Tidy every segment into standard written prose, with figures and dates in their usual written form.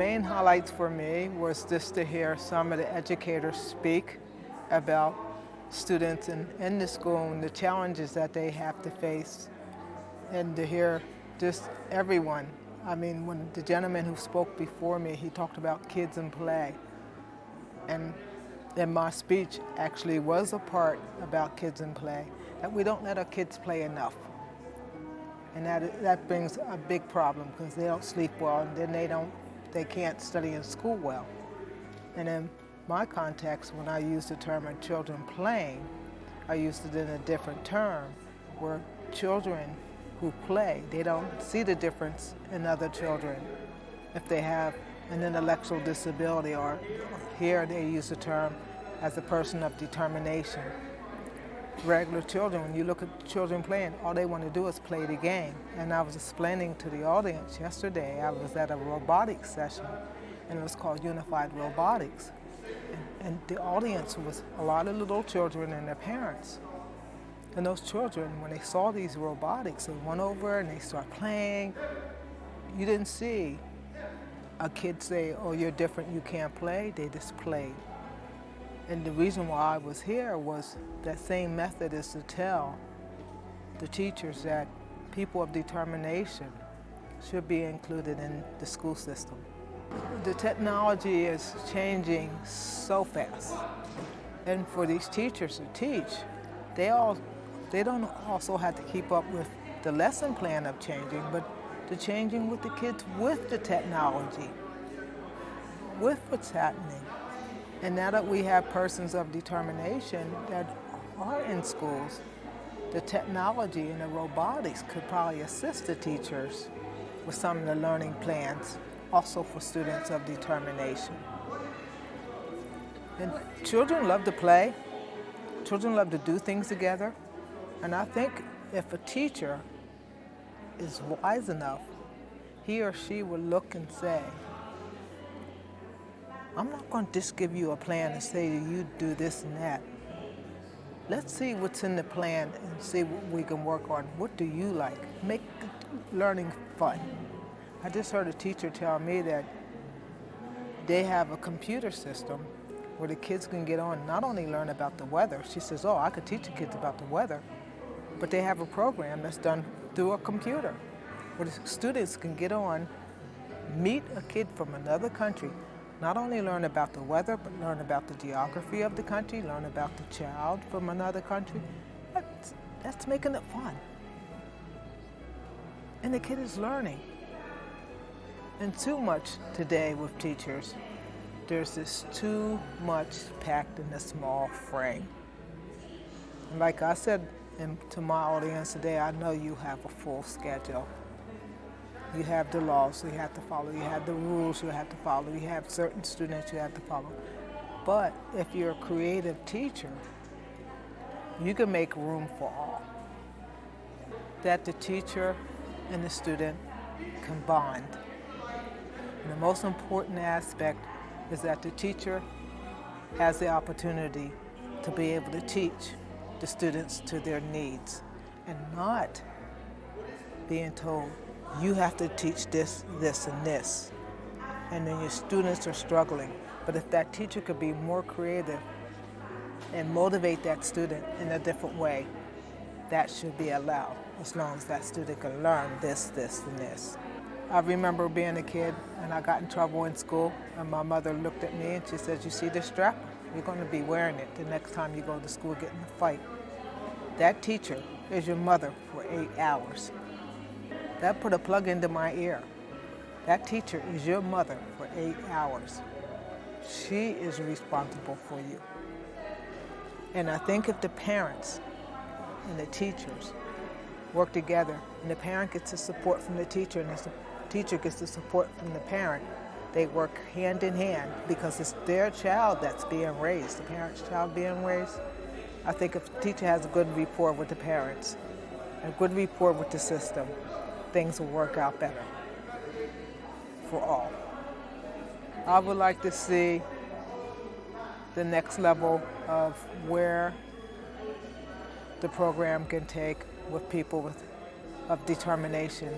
main highlights for me was just to hear some of the educators speak about students in the school and the challenges that they have to face, and to hear just everyone. I mean, when the gentleman who spoke before me, he talked about kids and play. And my speech actually was a part about kids and play, that we don't let our kids play enough. And that brings a big problem because they don't sleep well, and then they can't study in school well. And in my context, when I use the term children playing, I used it in a different term, where children who play, they don't see the difference in other children if they have an intellectual disability, or here they use the term as a person of determination. Regular children, when you look at children playing, all they want to do is play the game. And I was explaining to the audience yesterday, I was at a robotics session, and it was called Unified Robotics. And the audience was a lot of little children and their parents. And those children, when they saw these robotics, they went over and they started playing. You didn't see a kid say, oh, you're different, you can't play. They just played. And the reason why I was here was that same method is to tell the teachers that people of determination should be included in the school system. The technology is changing so fast. And for these teachers to teach, they don't also have to keep up with the lesson plan of changing, but the changing with the kids, with the technology, with what's happening. And now that we have persons of determination that are in schools, the technology and the robotics could probably assist the teachers with some of the learning plans, also for students of determination. And children love to play. Children love to do things together. And I think if a teacher is wise enough, he or she will look and say, I'm not going to just give you a plan and say you do this and that. Let's see what's in the plan and see what we can work on. What do you like? Make learning fun. I just heard a teacher tell me that they have a computer system where the kids can get on, not only learn about the weather. She says, oh, I could teach the kids about the weather, but they have a program that's done through a computer where the students can get on, meet a kid from another country, not only learn about the weather, but learn about the geography of the country, learn about the child from another country. That's making it fun. And the kid is learning. And too much today with teachers, there's this too much packed in a small frame. And like I said to my audience today, I know you have a full schedule. You have the laws you have to follow, you have the rules you have to follow, you have certain students you have to follow. But if you're a creative teacher, you can make room for all. That the teacher and the student can bond. And the most important aspect is that the teacher has the opportunity to be able to teach the students to their needs and not being told, you have to teach this, this, and this. And then your students are struggling. But if that teacher could be more creative and motivate that student in a different way, that should be allowed, as long as that student can learn this, this, and this. I remember being a kid and I got in trouble in school, and my mother looked at me and she said, you see this strap? You're going to be wearing it the next time you go to school getting a fight. That teacher is your mother for 8 hours. That put a plug into my ear. That teacher is your mother for 8 hours. She is responsible for you. And I think if the parents and the teachers work together, and the parent gets the support from the teacher, and the teacher gets the support from the parent, they work hand in hand, because it's their child that's being raised, the parent's child being raised. I think if the teacher has a good rapport with the parents, a good rapport with the system, things will work out better for all. I would like to see the next level of where the program can take with people of determination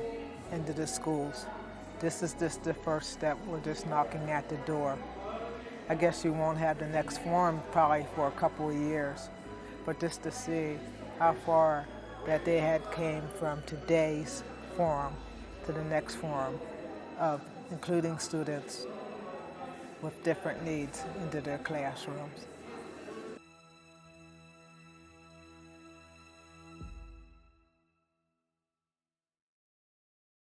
into the schools. This is just the first step. We're just knocking at the door. I guess you won't have the next forum probably for a couple of years, but just to see how far that they had came from today's forum to the next forum of including students with different needs into their classrooms.